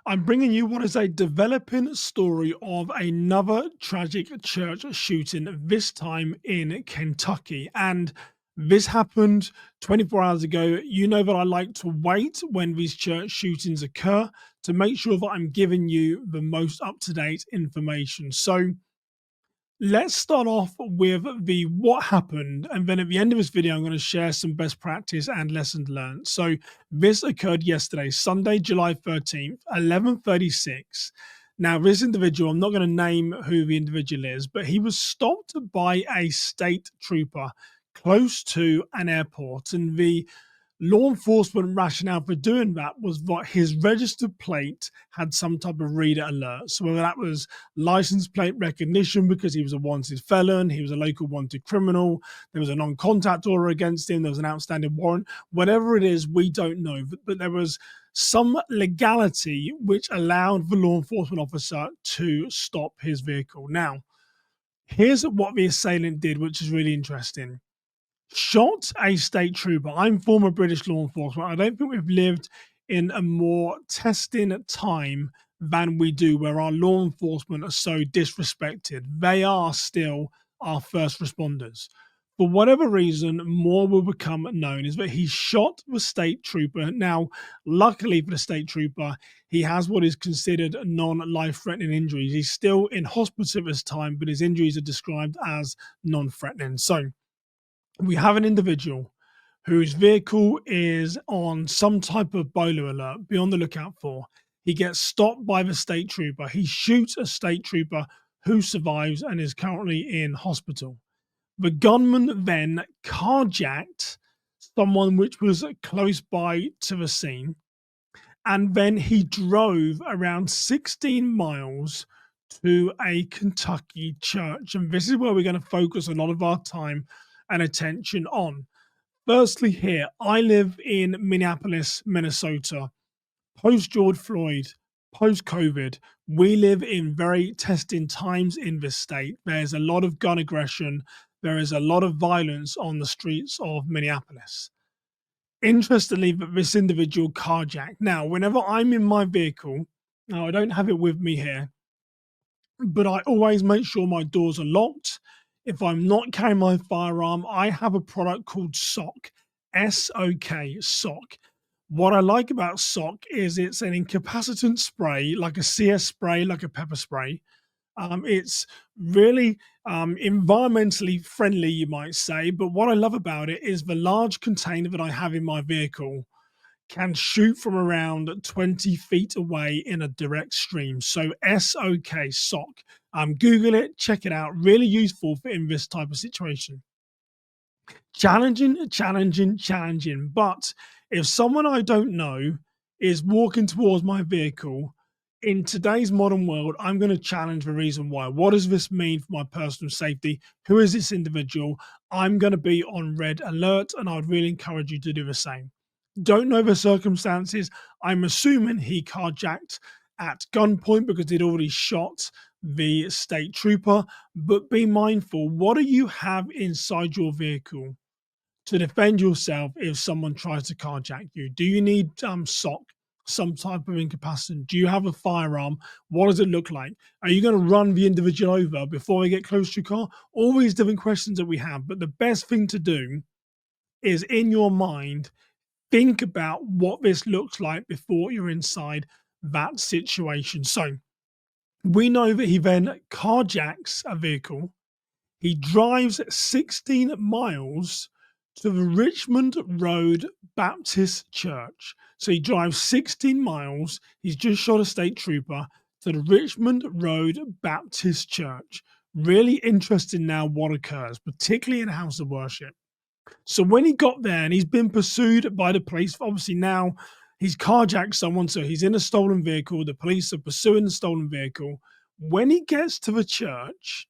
I'm bringing you what is a developing story of another tragic church shooting, this time in Kentucky. And this happened 24 hours ago. You know that I like to wait when these church shootings occur to make sure that I'm giving you the most up to date information. So, let's start off with the what happened, and then at the end of this video, I'm going to share some best practice and lessons learned. So this occurred yesterday, Sunday, July 13th, 11:36. Now, this individual, I'm not going to name who the individual is, but he was stopped by a state trooper close to an airport, and the law enforcement rationale for doing that was that his registered plate had some type of reader alert. So whether that was license plate recognition because he was a wanted felon, he was a local wanted criminal, there was a non-contact order against him, there was an outstanding warrant, whatever it is, we don't know. But there was some legality which allowed the law enforcement officer to stop his vehicle. Now, here's what the assailant did, which is really interesting. Shot a state trooper. I'm former British law enforcement. I don't think we've lived in a more testing time than we do, where our law enforcement are so disrespected. They are still our first responders. For whatever reason, more will become known is that he shot the state trooper. Now, luckily for the state trooper, he has what is considered non-life threatening injuries. He's still in hospital at this time, but his injuries are described as non-threatening. So, we have an individual whose vehicle is on some type of BOLA alert, be on the lookout for. He gets stopped by the state trooper. He shoots a state trooper who survives and is currently in hospital. The gunman then carjacked someone which was close by to the scene, and then he drove around 16 miles to a Kentucky church. And this is where we're going to focus a lot of our time and attention on. Firstly, here, I live in Minneapolis, Minnesota. Post George Floyd, post COVID, we live in very testing times in this state. There's a lot of gun aggression. There is a lot of violence on the streets of Minneapolis. Interestingly, this individual carjacked. Now, whenever I'm in my vehicle, now I don't have it with me here, but I always make sure my doors are locked. If I'm not carrying my firearm, I have a product called SOC, S-O-K, SOC. What I like about SOC is it's an incapacitant spray, like a CS spray, like a pepper spray. It's really environmentally friendly, you might say. But what I love about it is the large container that I have in my vehicle can shoot from around 20 feet away in a direct stream. So SOK, SOC. Google it, check it out. Really useful for in this type of situation. Challenging, challenging, challenging. But if someone I don't know is walking towards my vehicle, in today's modern world, I'm going to challenge the reason why. What does this mean for my personal safety? Who is this individual? I'm going to be on red alert, and I would really encourage you to do the same. Don't know the circumstances. I'm assuming he carjacked at gunpoint because he'd already shot the state trooper. But be mindful, what do you have inside your vehicle to defend yourself if someone tries to carjack you? Do you need SOC, some type of incapacitant? Do you have a firearm? What does it look like? Are you going to run the individual over before they get close to your car? All these different questions that we have. But the best thing to do is, in your mind, think about what this looks like before you're inside that situation. So we know that he then carjacks a vehicle. He drives 16 miles to the Richmond Road Baptist Church. So he drives 16 miles. He's just shot a state trooper to the Richmond Road Baptist Church. Really interesting now what occurs, particularly in a house of worship. So when he got there, and he's been pursued by the police, obviously now he's carjacked someone, so he's in a stolen vehicle. The police are pursuing the stolen vehicle. When he gets to the church,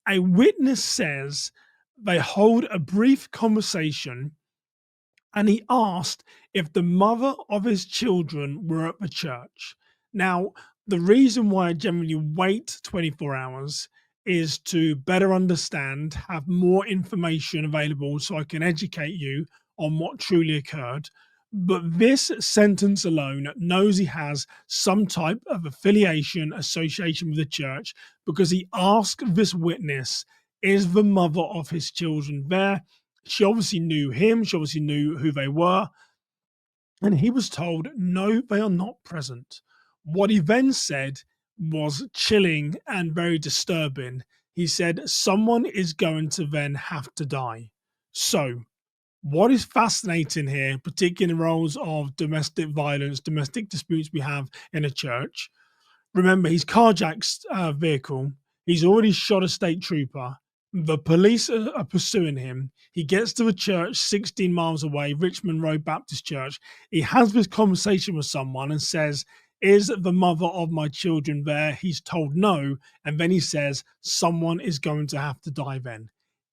a witness says they hold a brief conversation, and he asked if the mother of his children were at the church. Now, the reason why I generally wait 24 hours is to better understand, have more information available so I can educate you on what truly occurred. But this sentence alone knows he has some type of affiliation, association with the church, because he asked this witness, is the mother of his children there? She obviously knew him, she obviously knew who they were, and he was told, no, they are not present. What he then said was chilling and very disturbing. He said, someone is going to then have to die. So, what is fascinating here, particularly in the roles of domestic violence, domestic disputes we have in a church? Remember, he's carjacked a vehicle. He's already shot a state trooper. The police are pursuing him. He gets to the church 16 miles away, Richmond Road Baptist Church. He has this conversation with someone and says, is the mother of my children there? He's told no. And then he says, someone is going to have to die then.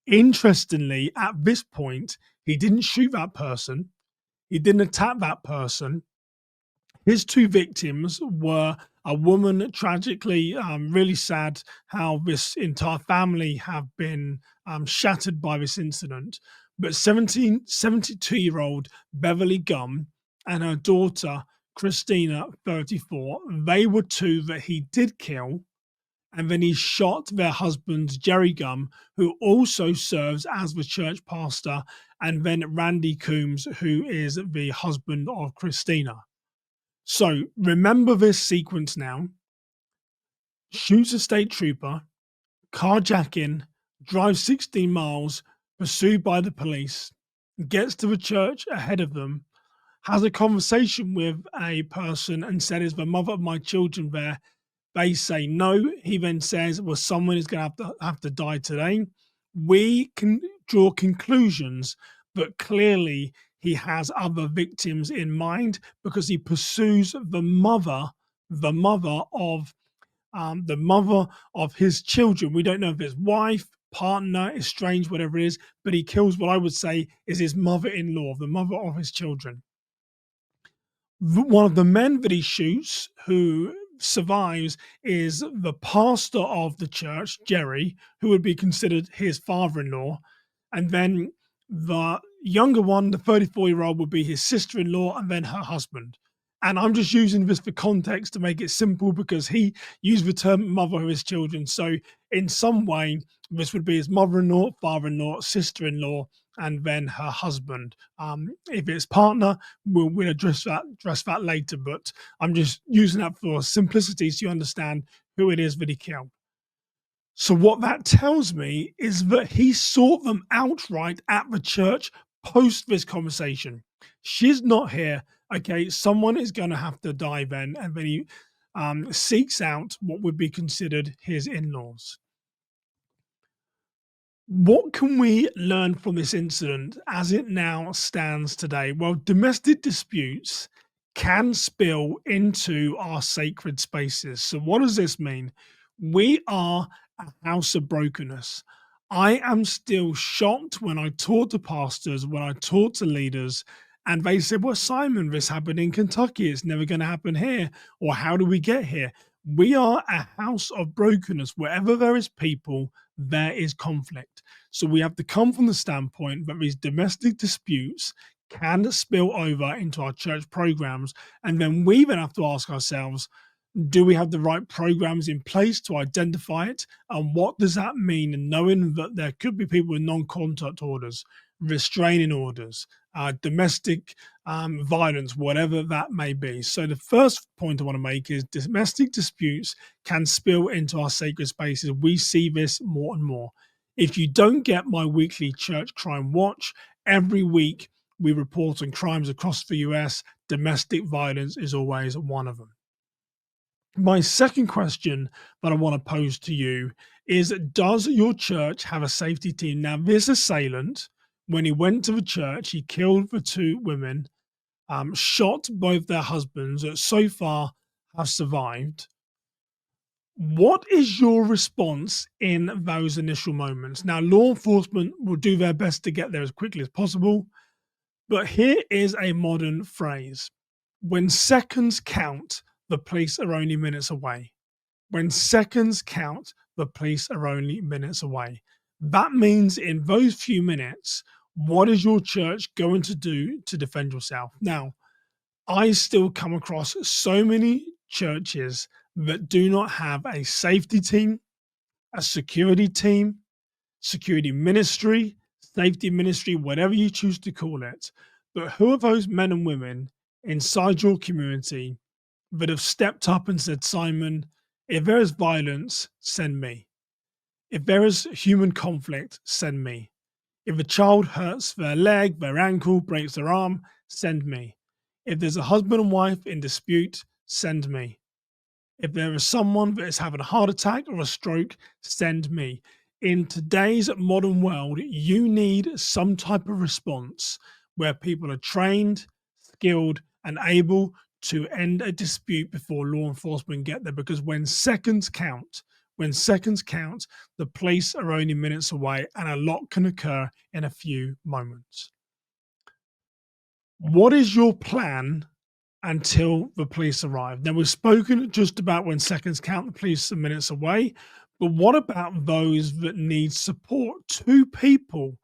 Interestingly, at this point, he didn't shoot that person. He didn't attack that person. His two victims were a woman, tragically, really sad how this entire family have been shattered by this incident. But 72-year-old Beverly Gum and her daughter, Christina, 34, they were two that he did kill. And then he shot their husband, Jerry Gum, who also serves as the church pastor, and then Randy Coombs, who is the husband of Christina. So remember this sequence now. Shoots a state trooper, carjacking, drives 16 miles, pursued by the police, gets to the church ahead of them, has a conversation with a person and said, is the mother of my children there? They say no. He then says, well, someone is going to have to die today. We can draw conclusions, but clearly he has other victims in mind because he pursues the mother of his children. We don't know if his wife, partner, estranged, whatever it is, but he kills what I would say is his mother-in-law, the mother of his children. One of the men that he shoots who survives is the pastor of the church, Jerry, who would be considered his father-in-law. And then the younger one, the 34-year-old, would be his sister-in-law and then her husband. And I'm just using this for context to make it simple because he used the term mother of his children. So in some way, this would be his mother-in-law, father-in-law, sister-in-law, and then her husband. If it's partner, we'll address that later. But I'm just using that for simplicity so you understand who it is that he killed. So what that tells me is that he sought them outright at the church post this conversation. She's not here. Okay, someone is going to have to die then. And then he seeks out what would be considered his in-laws. What can we learn from this incident as it now stands today? Well, domestic disputes can spill into our sacred spaces. So, what does this mean? We are a house of brokenness. I am still shocked when I talk to pastors, when I talk to leaders, and they say, well, Simon, this happened in Kentucky. It's never going to happen here. Or how do we get here? We are a house of brokenness. Wherever there is people, there is conflict. So we have to come from the standpoint that these domestic disputes can spill over into our church programs. And then we then have to ask ourselves, do we have the right programs in place to identify it? And what does that mean? And knowing that there could be people with non-contact orders, restraining orders, domestic violence, whatever that may be. So the first point I want to make is domestic disputes can spill into our sacred spaces. We see this more and more. If you don't get my weekly Church Crime Watch, every week we report on crimes across the US. Domestic violence is always one of them. My second question that I want to pose to you is, does your church have a safety team? Now, this assailant, when he went to the church, he killed the two women, shot both their husbands that so far have survived. What is your response in those initial moments? Now, law enforcement will do their best to get there as quickly as possible, but here is a modern phrase. When seconds count, the police are only minutes away. When seconds count, the police are only minutes away. That means in those few minutes, What is your church going to do to defend yourself? Now, I still come across so many churches that do not have a safety team, a security ministry, safety ministry, whatever you choose to call it. But who are those men and women inside your community that have stepped up and said, Simon, if there is violence, send me. If there is human conflict, send me. If a child hurts their leg, their ankle, breaks their arm, send me. If there's a husband and wife in dispute, send me. If there is someone that is having a heart attack or a stroke, send me. In today's modern world, you need some type of response where people are trained, skilled, and able to end a dispute before law enforcement get there. Because when seconds count, the police are only minutes away, and a lot can occur in a few moments. What is your plan until the police arrive? Now, we've spoken just about when seconds count, the police are minutes away, but what about those that need support? Two people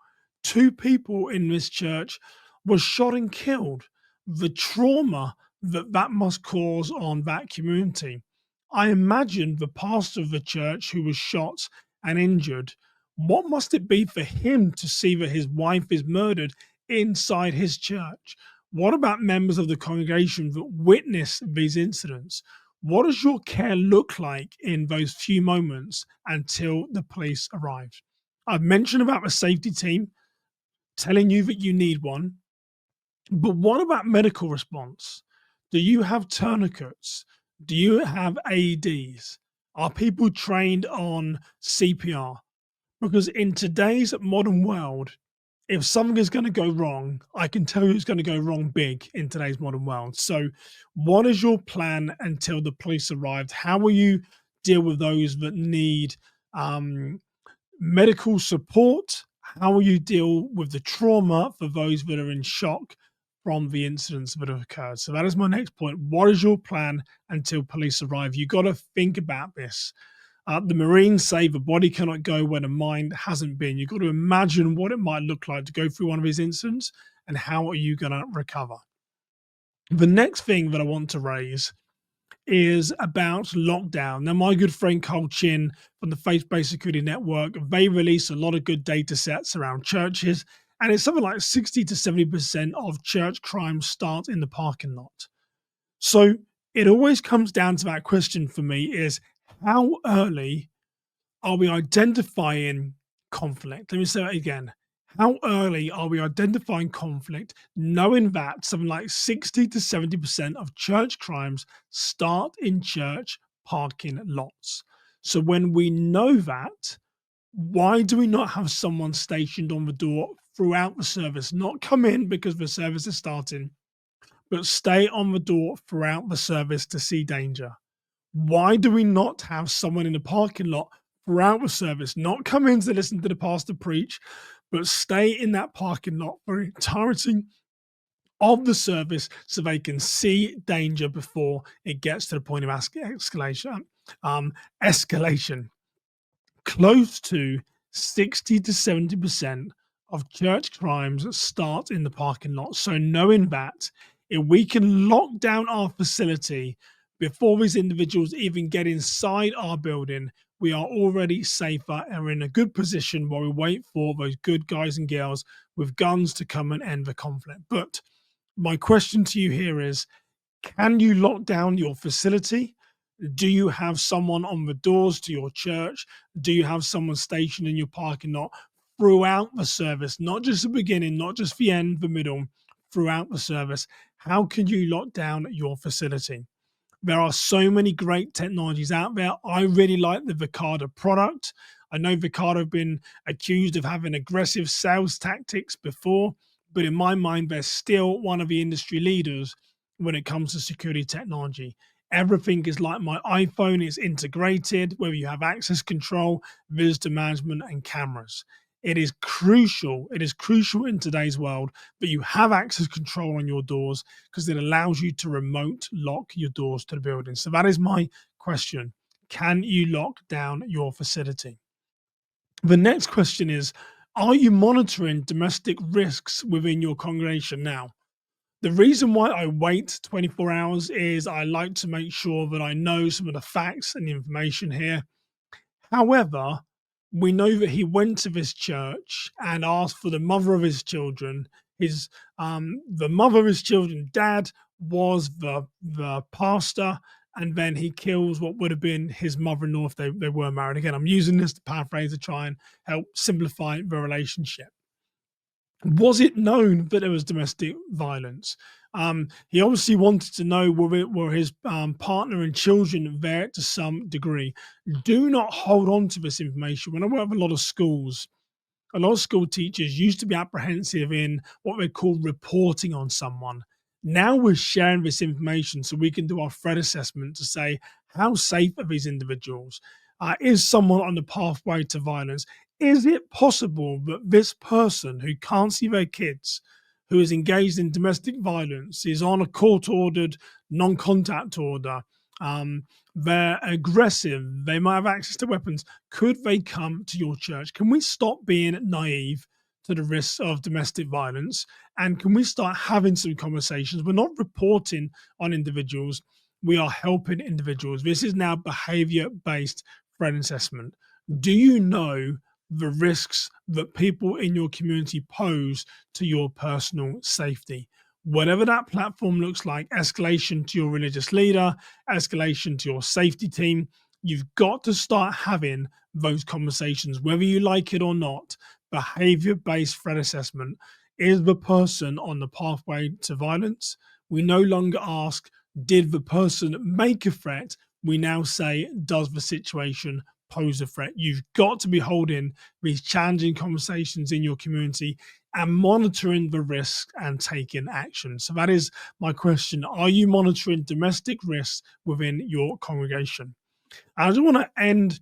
in this church were shot and killed. The trauma that must cause on that community. I imagine the pastor of the church who was shot and injured. What must it be for him to see that his wife is murdered inside his church? What about members of the congregation that witness these incidents? What does your care look like in those few moments until the police arrive? I've mentioned about the safety team telling you that you need one, but what about medical response? Do you have tourniquets? Do you have AEDs? Are people trained on CPR? Because in today's modern world, if something is going to go wrong, I can tell you it's going to go wrong big in today's modern world. So, what is your plan until the police arrived? How will you deal with those that need um, medical support? How will you deal with the trauma for those that are in shock from the incidents that have occurred? So, that is my next point. What is your plan until police arrive? You got to think about this. The Marines say the body cannot go where the mind hasn't been. You've got to imagine what it might look like to go through one of these incidents and how are you going to recover. The next thing that I want to raise is about lockdown. Now, my good friend Cole Chin from the Faith-Based Security Network, they release a lot of good data sets around churches, and it's something like 60 to 70% of church crimes start in the parking lot. So it always comes down to that question for me is how early are we identifying conflict? Let me say that again. How early are we identifying conflict, knowing that something like 60 to 70% of church crimes start in church parking lots? So when we know that, why do we not have someone stationed on the door throughout the service? Not come in because the service is starting, but stay on the door throughout the service to see danger. Why do we not have someone in the parking lot throughout the service, not come in to listen to the pastor preach, but stay in that parking lot for the entirety of the service so they can see danger before it gets to the point of escalation? Close to 60 to 70% of church crimes start in the parking lot. So knowing that, if we can lock down our facility before these individuals even get inside our building, we are already safer and we're in a good position while we wait for those good guys and girls with guns to come and end the conflict. But my question to you here is, can you lock down your facility? Do you have someone on the doors to your church? Do you have someone stationed in your parking lot throughout the service? Not just the beginning, not just the end, the middle, throughout the service. How can you lock down your facility? There are so many great technologies out there. I really like the Vicada product. I know Vicada have been accused of having aggressive sales tactics before, but in my mind, they're still one of the industry leaders when it comes to security technology. Everything is like my iPhone, it's integrated, whether you have access control, visitor management, and cameras. It is crucial. It is crucial in today's world that you have access control on your doors because it allows you to remote lock your doors to the building. So that is my question. Can you lock down your facility? The next question is, Are you monitoring domestic risks within your congregation now? The reason why I wait 24 hours is I like to make sure that I know some of the facts and the information here. However, we know that he went to this church and asked for the mother of his children. His the mother of his children, dad, was the pastor, and then he kills what would have been his mother-in-law if they were married. Again, I'm using this to paraphrase to try and help simplify the relationship. Was it known that there was domestic violence? He obviously wanted to know were his partner and children there to some degree. Do not hold on to this information. When I work with a lot of school teachers used to be apprehensive in what they call reporting on someone. Now we're sharing this information so we can do our threat assessment to say, how safe are these individuals? Is someone on the pathway to violence? Is it possible that this person who can't see their kids, who is engaged in domestic violence, is on a court ordered non contact order? They're aggressive, they might have access to weapons. Could they come to your church? Can we stop being naive to the risks of domestic violence? And can we start having some conversations? We're not reporting on individuals, we are helping individuals. This is now behavior based threat assessment. Do you know the risks that people in your community pose to your personal safety? Whatever that platform looks like, escalation to your religious leader, escalation to your safety team, you've got to start having those conversations, whether you like it or not. Behavior based threat assessment. Is the person on the pathway to violence? We no longer ask, did the person make a threat? We now say, does the situation pose a threat? You've got to be holding these challenging conversations in your community and monitoring the risk and taking action. So that is my question. Are you monitoring domestic risks within your congregation? And I just want to end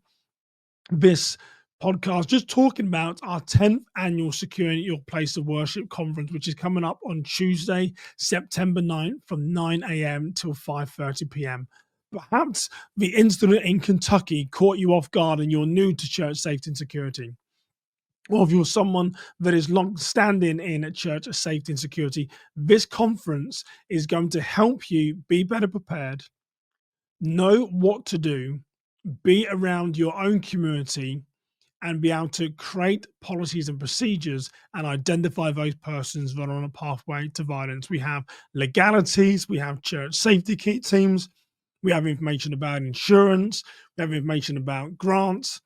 this podcast just talking about our 10th annual Securing Your Place of Worship conference, which is coming up on Tuesday, September 9th from 9 a.m. till 5:30 p.m. Perhaps the incident in Kentucky caught you off guard and you're new to church safety and security. Or if you're someone that is long standing in church safety and security, this conference is going to help you be better prepared, know what to do, be around your own community, and be able to create policies and procedures and identify those persons that are on a pathway to violence. We have legalities, we have church safety teams, we have information about insurance, we have information about grants,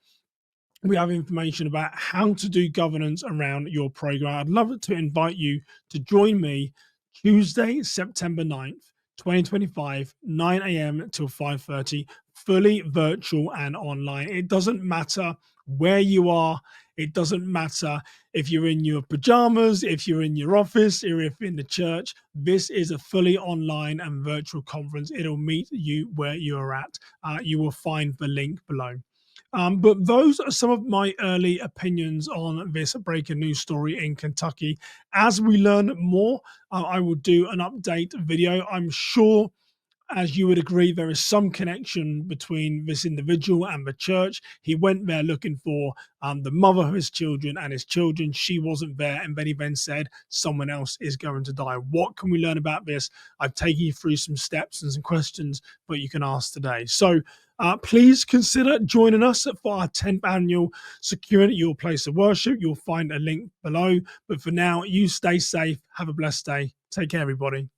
we have information about how to do governance around your program. I'd love to invite you to join me Tuesday, September 9th, 2025, 9 a.m. till 5:30, fully virtual and online. It doesn't matter where you are. It doesn't matter if you're in your pajamas, if you're in your office, or if in the church. This is a fully online and virtual conference. It'll meet you where you're at. You will find the link below. But those are some of my early opinions on this breaking news story in Kentucky. As we learn more, I will do an update video. I'm sure, as you would agree, there is some connection between this individual and the church. He went there looking for the mother of his children and his children. She wasn't there. And then he then said, someone else is going to die. What can we learn about this? I've taken you through some steps and some questions that you can ask today. So please consider joining us for our 10th annual Securing Your Place of Worship. You'll find a link below. But for now, you stay safe. Have a blessed day. Take care, everybody.